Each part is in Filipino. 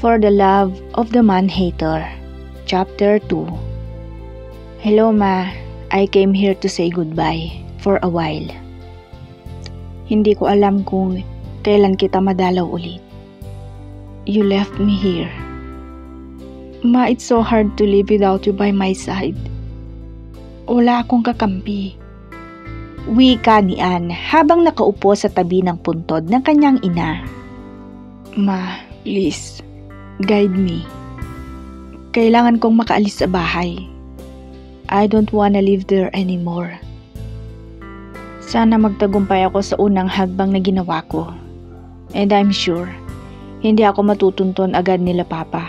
For the Love of the Man-Hater, Chapter 2. Hello Ma, I came here to say goodbye for a while. Hindi ko alam kung kailan kita madalaw ulit. You left me here. Ma, it's so hard to live without you by my side. Wala akong kakampi. Wika ni Ann habang nakaupo sa tabi ng puntod ng kanyang ina. Ma, please, guide me. Kailangan kong makaalis sa bahay. I don't wanna live there anymore. Sana magtagumpay ako sa unang hagbang na ginawa ko. And I'm sure, hindi ako matutunton agad nila Papa.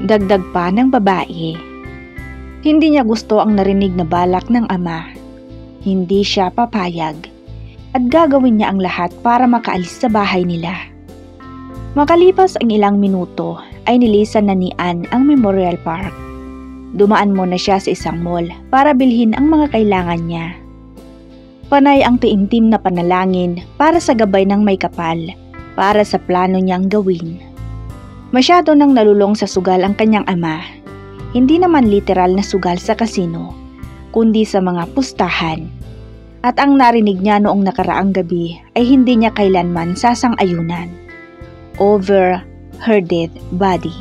Dagdag pa ng babae. Hindi niya gusto ang narinig na balak ng ama. Hindi siya papayag. At gagawin niya ang lahat para makaalis sa bahay nila. Makalipas ang ilang minuto ay nilisan na ni Ann ang Memorial Park. Dumaan muna siya sa isang mall para bilhin ang mga kailangan niya. Panay ang taimtim na panalangin para sa gabay ng may kapal, para sa plano niyang gawin. Masyado nang nalulong sa sugal ang kanyang ama. Hindi naman literal na sugal sa kasino, kundi sa mga pustahan. At ang narinig niya noong nakaraang gabi ay hindi niya kailanman sasang-ayunan. Over her dead body.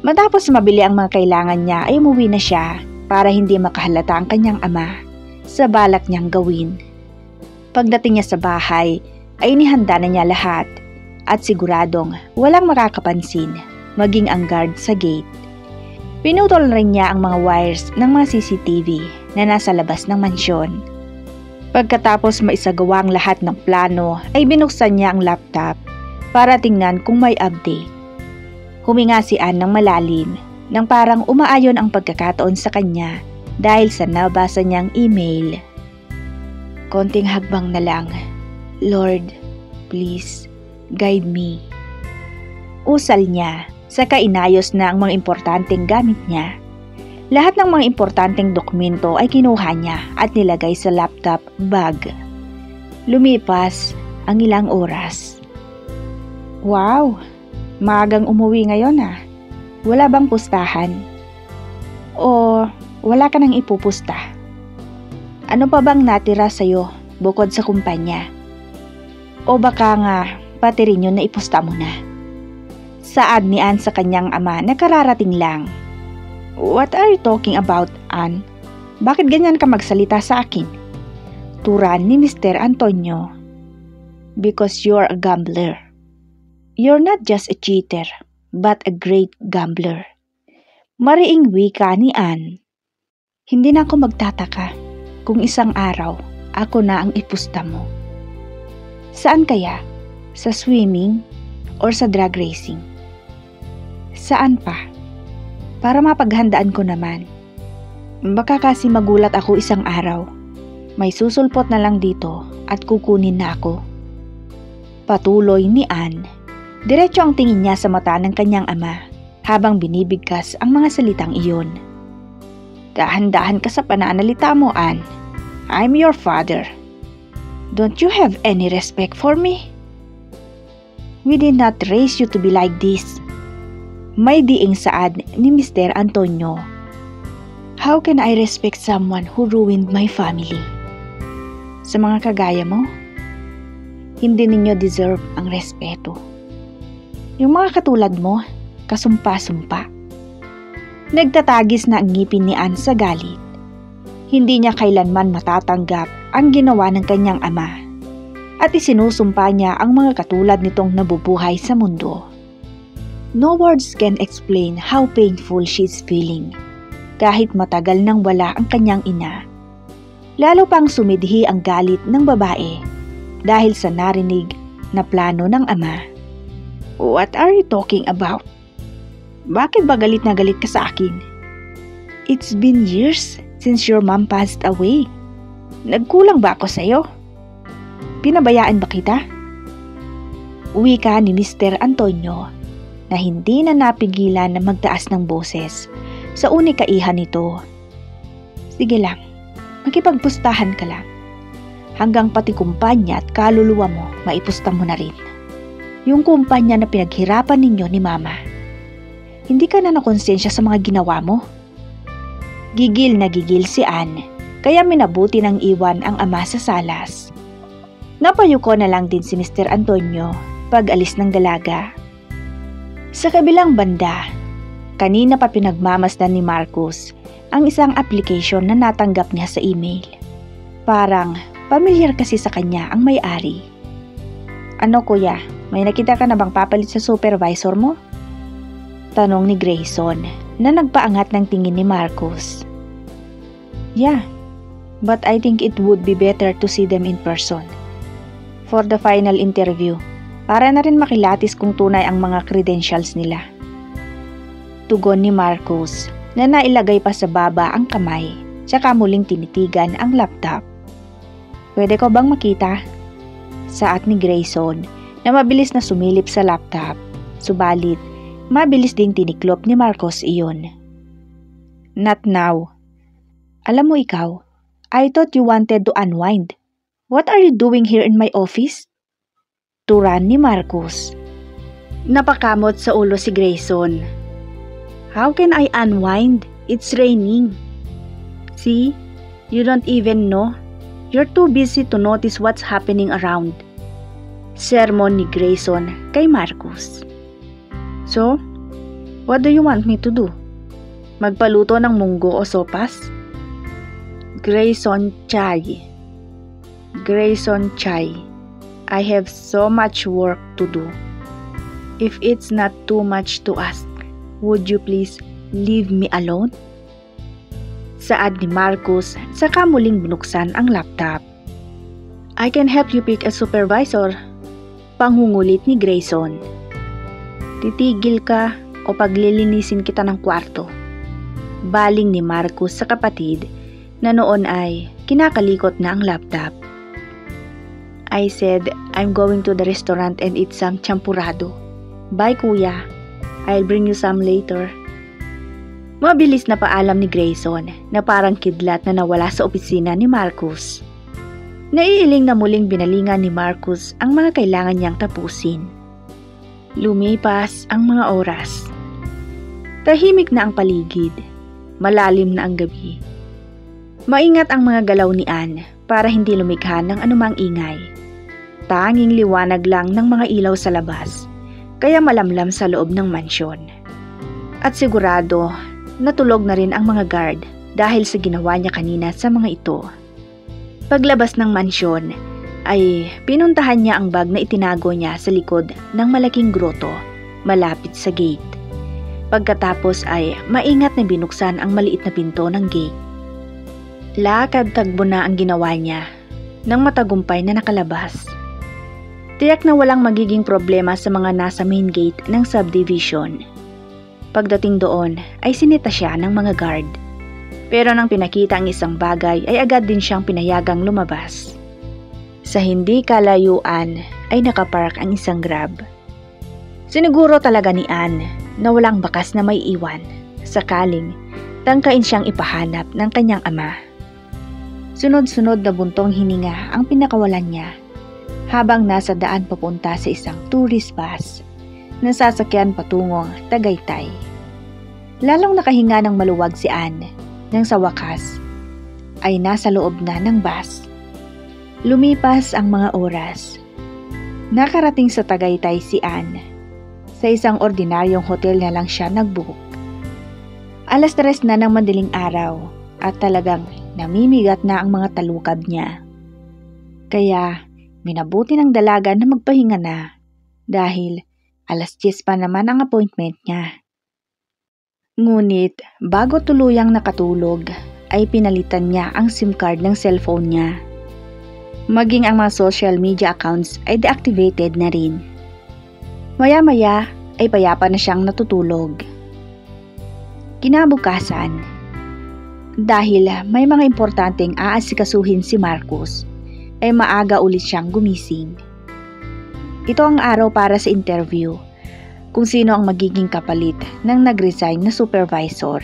Matapos mabili ang mga kailangan niya ay umuwi na siya para hindi makahalata ang kanyang ama sa balak niyang gawin. Pagdating niya sa bahay ay inihanda na niya lahat at siguradong walang makakapansin maging ang guard sa gate. Pinutol rin niya ang mga wires ng mga CCTV na nasa labas ng mansyon. Pagkatapos maisagawa ang lahat ng plano ay binuksan niya ang laptop para tingnan kung may update. Huminga si Ann ng malalim nang parang umaayon ang pagkakataon sa kanya dahil sa nabasa niyang email. Konting hagbang na lang. Lord, please, guide me. Usal niya, saka inayos na ang mga importanteng gamit niya. Lahat ng mga importanteng dokumento ay kinuha niya at nilagay sa laptop bag. Lumipas ang ilang oras. Wow! Maagang umuwi ngayon ah. Wala bang pustahan? O wala ka nang ipupusta? Ano pa bang natira sa'yo bukod sa kumpanya? O baka nga pati rin yun na ipusta mo na? Saad ni Ann sa kanyang ama na kararating lang. What are you talking about, Ann? Bakit ganyan ka magsalita sa akin? Turan ni Mr. Antonio. Because you're a gambler. You're not just a cheater, but a great gambler. Mariing wika ni Ann. Hindi na ako magtataka kung isang araw ako na ang ipusta mo. Saan kaya? Sa swimming or sa drag racing? Saan pa? Para mapaghandaan ko naman. Baka kasi magulat ako isang araw. May susulpot na lang dito at kukunin na ako. Patuloy ni Ann. Diretso ang tingin niya sa mata ng kanyang ama habang binibigkas ang mga salitang iyon. Dahan-dahan ka sa pananalita mo, Ann. I'm your father. Don't you have any respect for me? We did not raise you to be like this. May diing saad ni Mr. Antonio. How can I respect someone who ruined my family? Sa mga kagaya mo, hindi ninyo deserve ang respeto. Yung mga katulad mo, kasumpa-sumpa. Nagtatagis na ang ngipin ni Ann sa galit. Hindi niya kailanman matatanggap ang ginawa ng kanyang ama. At isinusumpa niya ang mga katulad nitong nabubuhay sa mundo. No words can explain how painful she is feeling. Kahit matagal nang wala ang kanyang ina. Lalo pang sumidhi ang galit ng babae dahil sa narinig na plano ng ama. What are you talking about? Bakit ba galit na galit ka sa akin? It's been years since your mom passed away. Nagkulang ba ako sa'yo? Pinabayaan ba kita? Wika ni Mr. Antonio na hindi na napigilan na magtaas ng boses sa unikaihan nito. Sige lang, makipagpustahan ka lang. Hanggang pati kumpanya at kaluluwa mo, maipusta mo na rin. yung kumpanya na pinaghirapan ninyo ni Mama. Hindi ka na nakonsensya sa mga ginawa mo? Gigil na gigil si Anne, kaya minabuti ng iwan ang ama sa salas. Napayuko na lang din si Mr. Antonio pag-alis ng dalaga. Sa kabilang banda, kanina pa pinagmamasdan ni Marcus ang isang application na natanggap niya sa email. Parang pamilyar kasi sa kanya ang may-ari. Ano kuya, may nakita ka na bang papalit sa supervisor mo? Tanong ni Grayson na nagpaangat ng tingin ni Marcus. Yeah, but I think it would be better to see them in person. For the final interview, para na rin makilatis kung tunay ang mga credentials nila. Tugon ni Marcus na nailagay pa sa baba ang kamay, tsaka muling tinitigan ang laptop. Pwede ko bang makita? Saad ni Grayson na mabilis na sumilip sa laptop, subalit mabilis ding tiniklop ni Marcus iyon. Not now. Alam mo ikaw, I thought you wanted to unwind. What are you doing here in my office? Turan ni Marcus. Napakamot sa ulo si Grayson. How can I unwind? It's raining. See, you don't even know. You're too busy to notice what's happening around. Sermon ni Grayson kay Marcus. So, what do you want me to do? Magpaluto ng munggo o sopas? Grayson Chai. Grayson Chai. I have so much work to do. If it's not too much to ask, would you please leave me alone? Saad ni Marcus saka muling binuksan ang laptop. I can help you pick a supervisor. Pangungulit ni Grayson. Titigil ka o paglilinisin kita ng kwarto. Baling ni Marcus sa kapatid na noon ay kinakalikot na ang laptop. I said, I'm going to the restaurant and eat some champurrado. Bye kuya, I'll bring you some later. Mabilis na paalam ni Grayson na parang kidlat na nawala sa opisina ni Marcus. Naiiling na muling binalingan ni Marcus ang mga kailangan niyang tapusin. Lumipas ang mga oras. Tahimik na ang paligid. Malalim na ang gabi. Maingat ang mga galaw ni Anne para hindi lumikha ng anumang ingay. Tanging liwanag lang ng mga ilaw sa labas, kaya malamlam sa loob ng mansyon. At sigurado, natulog na rin ang mga guard dahil sa ginawa niya kanina sa mga ito. Paglabas ng mansyon, ay pinuntahan niya ang bag na itinago niya sa likod ng malaking groto, malapit sa gate. Pagkatapos ay maingat na binuksan ang maliit na pinto ng gate. Lakad tagbo na ang ginawa niya nang matagumpay na nakalabas. Tiyak na walang magiging problema sa mga nasa main gate ng subdivision. Pagdating doon ay sinita siya ng mga guard. Pero nang pinakita ang isang bagay ay agad din siyang pinayagang lumabas. Sa hindi kalayuan ay nakapark ang isang Grab. Siniguro talaga ni Anne na walang bakas na may iwan sakaling tangkain siyang ipahanap ng kanyang ama. Sunod-sunod na buntong hininga ang pinakawalan niya habang nasa daan papunta sa isang tourist bus na sasakyan patungong Tagaytay. Lalong nakahinga ng maluwag si Anne nang sa wakas ay nasa loob na ng bus. Lumipas ang mga oras. Nakarating sa Tagaytay si Anne. Sa isang ordinaryong hotel na lang siya nag-book. 3:00 na ng madaling araw at talagang namimigat na ang mga talukab niya. Kaya minabuti ng dalaga na magpahinga na dahil 10:00 pa naman ang appointment niya. Ngunit bago tuluyang nakatulog ay pinalitan niya ang SIM card ng cellphone niya. Maging ang mga social media accounts ay deactivated na rin. Maya-maya ay payapa na siyang natutulog. Kinabukasan, dahil may mga importanteng aasikasuhin si Marcus, ay maaga ulit siyang gumising. Ito ang araw para sa interview, kung sino ang magiging kapalit ng nag-resign na supervisor.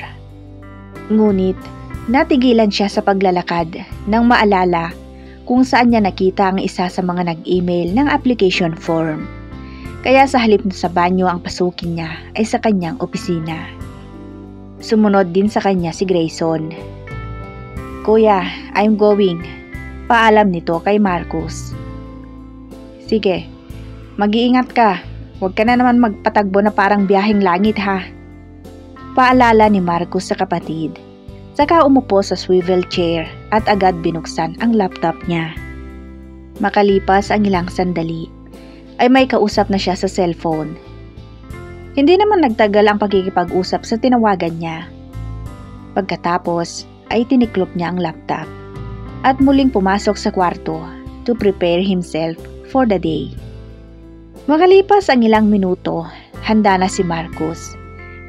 Ngunit, natigilan siya sa paglalakad nang maalala kung saan niya nakita ang isa sa mga nag-email ng application form. Kaya sa halip na sa banyo ang pasukin niya ay sa kanyang opisina. Sumunod din sa kanya si Grayson. "Kuya, I'm going." Paalam nito kay Marcus. "Sige, mag-iingat ka. Huwag ka na naman magpatagbo na parang biyaheng langit ha." Paalala ni Marcus sa kapatid. Saka umupo sa swivel chair at agad binuksan ang laptop niya. Makalipas ang ilang sandali, ay may kausap na siya sa cellphone. Hindi naman nagtagal ang pagkikipag-usap sa tinawagan niya. Pagkatapos ay tiniklop niya ang laptop at muling pumasok sa kwarto to prepare himself for the day. Makalipas ang ilang minuto, handa na si Marcus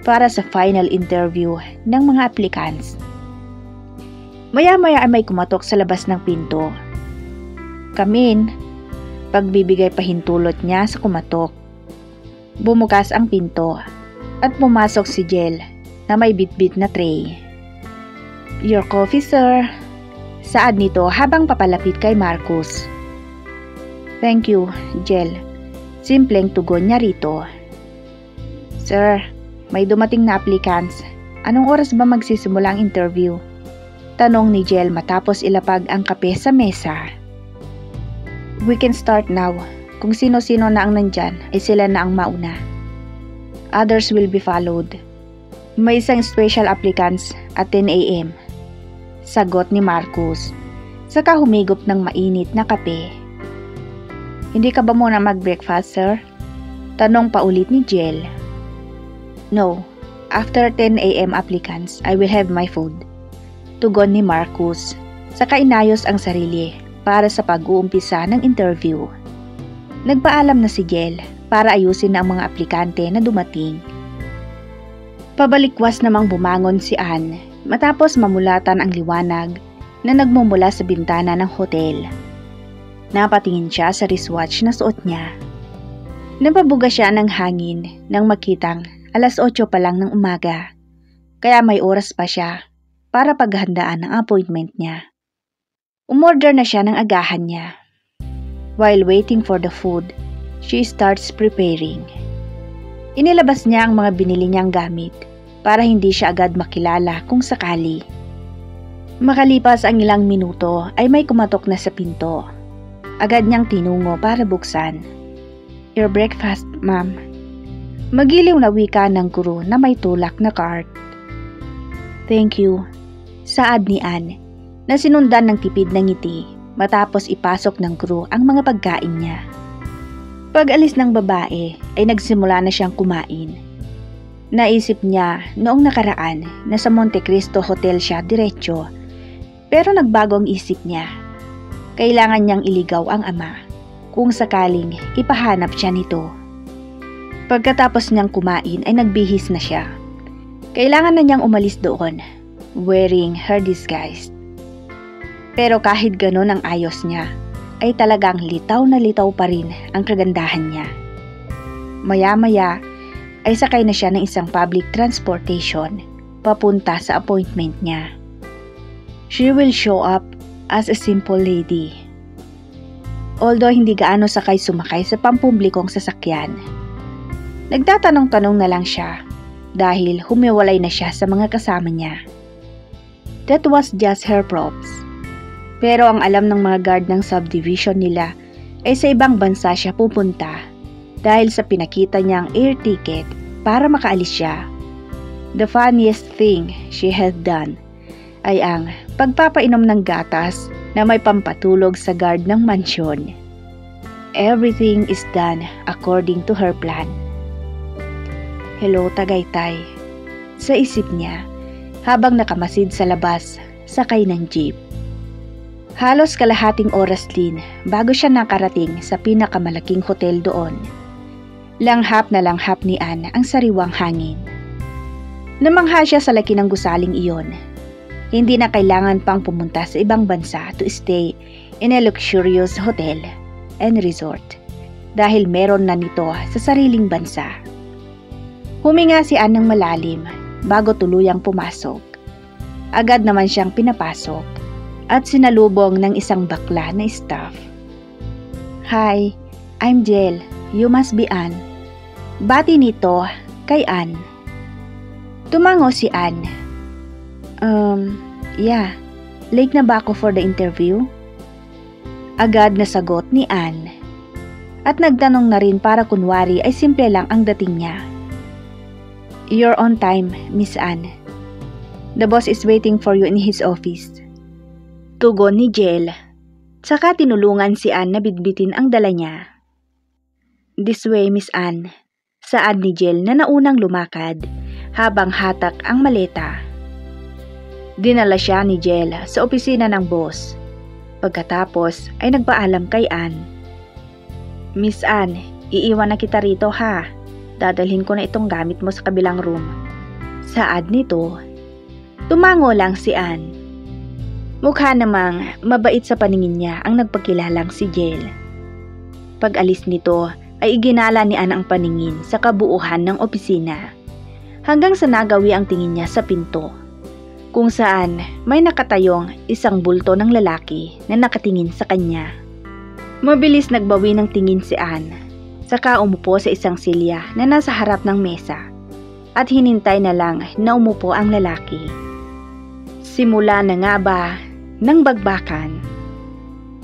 para sa final interview ng mga applicants. Maya-maya ay may kumatok sa labas ng pinto. "Come in." Pagbibigay pahintulot niya sa kumatok. Bumukas ang pinto at pumasok si Jel na may bitbit na tray. "Your coffee, sir." Saad nito habang papalapit kay Marcus. "Thank you, Jel." Simpleng tugon niya rito. "Sir, may dumating na applicants. Anong oras ba magsisimula ang interview?" Tanong ni Jel matapos ilapag ang kape sa mesa. "We can start now. Kung sino-sino na ang nandyan ay sila na ang mauna. Others will be followed. May isang special applicants at 10 a.m. Sagot ni Marcus. Saka humigop ng mainit na kape. "Hindi ka ba muna mag-breakfast, sir?" Tanong pa ulit ni Jel. "No. After 10 a.m. applicants, I will have my food." Tugon ni Marcus. Saka inayos ang sarili para sa pag-uumpisa ng interview. Nagpaalam na si Jel para ayusin ang mga aplikante na dumating. Pabalikwas namang bumangon si Anne matapos mamulatan ang liwanag na nagmumula sa bintana ng hotel. Napatingin siya sa wristwatch na suot niya. Napabuga siya ng hangin nang makitang 8:00 pa lang ng umaga, kaya may oras pa siya para paghandaan ang appointment niya. Umorder na siya ng agahan niya. While waiting for the food, she starts preparing. Inilabas niya ang mga binili niyang gamit para hindi siya agad makilala kung sakali. Makalipas ang ilang minuto ay may kumatok na sa pinto. Agad niyang tinungo para buksan. "Your breakfast, ma'am." Magiliw na wika ng guro na may tulak na cart. "Thank you." Saad ni Anne na sinundan ng tipid ng ngiti matapos ipasok ng guro ang mga pagkain niya. Pag-alis ng babae ay nagsimula na siyang kumain. Naisip niya noong nakaraan na sa Monte Cristo Hotel siya diretso, pero nagbago ang isip niya. Kailangan niyang iligaw ang ama kung sakaling ipahanap siya nito. Pagkatapos niyang kumain ay nagbihis na siya. Kailangan na niyang umalis doon, wearing her disguise. Pero kahit ganon ang ayos niya, ay talagang litaw na litaw pa rin ang kagandahan niya. Maya-maya ay sakay na siya ng isang public transportation papunta sa appointment niya. She will show up as a simple lady. Although hindi gaano sumakay sa pampublikong sasakyan. Nagtatanong-tanong na lang siya dahil humiwalay na siya sa mga kasama niya. That was just her props. Pero ang alam ng mga guard ng subdivision nila ay sa ibang bansa siya pupunta dahil sa pinakita niyang air ticket para makaalis siya. The funniest thing she had done ay ang pagpapainom ng gatas na may pampatulog sa guard ng mansyon. Everything is done according to her plan. Hello, Tagaytay. Sa isip niya habang nakamasid sa labas, sakay ng jeep. Halos kalahating oras din bago siya nakarating sa pinakamalaking hotel doon. Langhap na langhap ni Anne ang sariwang hangin. Namangha siya sa laki ng gusaling iyon. Hindi na kailangan pang pumunta sa ibang bansa to stay in a luxurious hotel and resort dahil meron na nito sa sariling bansa. Huminga si Anne ng malalim bago tuluyang pumasok. Agad naman siyang pinapasok at sinalubong ng isang bakla na staff. Hi, I'm Jel. you must be Ann. Bati nito kay Ann. Tumango si Ann. Yeah. Late na ba ako for the interview? Agad na sagot ni Ann. At nagtanong na rin para kunwari ay simple lang ang dating niya. You're on time, Miss Ann. The boss is waiting for you in his office. Tugon ni Jel. Saka tinulungan si Ann na bitbitin ang dala niya. This way, Miss Ann. Saad ni Jel na naunang lumakad habang hatak ang maleta. Dinala siya ni Jel sa opisina ng boss. Pagkatapos ay nagpaalam kay Ann. Miss Ann, iiwan na kita rito ha. Dadalhin ko na itong gamit mo sa kabilang room. Saad nito. Tumango lang si Ann. Mukha namang mabait sa paningin niya ang nagpakilalang si Jel. Pag-alis nito ay iginala ni Ann ang paningin sa kabuuhan ng opisina. Hanggang sa nagawi ang tingin niya sa pinto. Kung saan may nakatayong isang bulto ng lalaki na nakatingin sa kanya. Mabilis nagbawi ng tingin si Ann. Saka umupo sa isang silya na nasa harap ng mesa at hinintay na lang na umupo ang lalaki. Simula na nga ba ng bagbakan?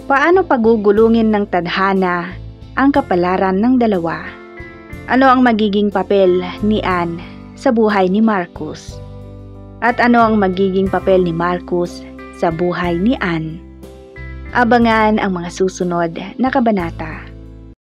Paano pagugulungin ng tadhana ang kapalaran ng dalawa? Ano ang magiging papel ni Ann sa buhay ni Marcus? At ano ang magiging papel ni Marcus sa buhay ni Ann? Abangan ang mga susunod na kabanata.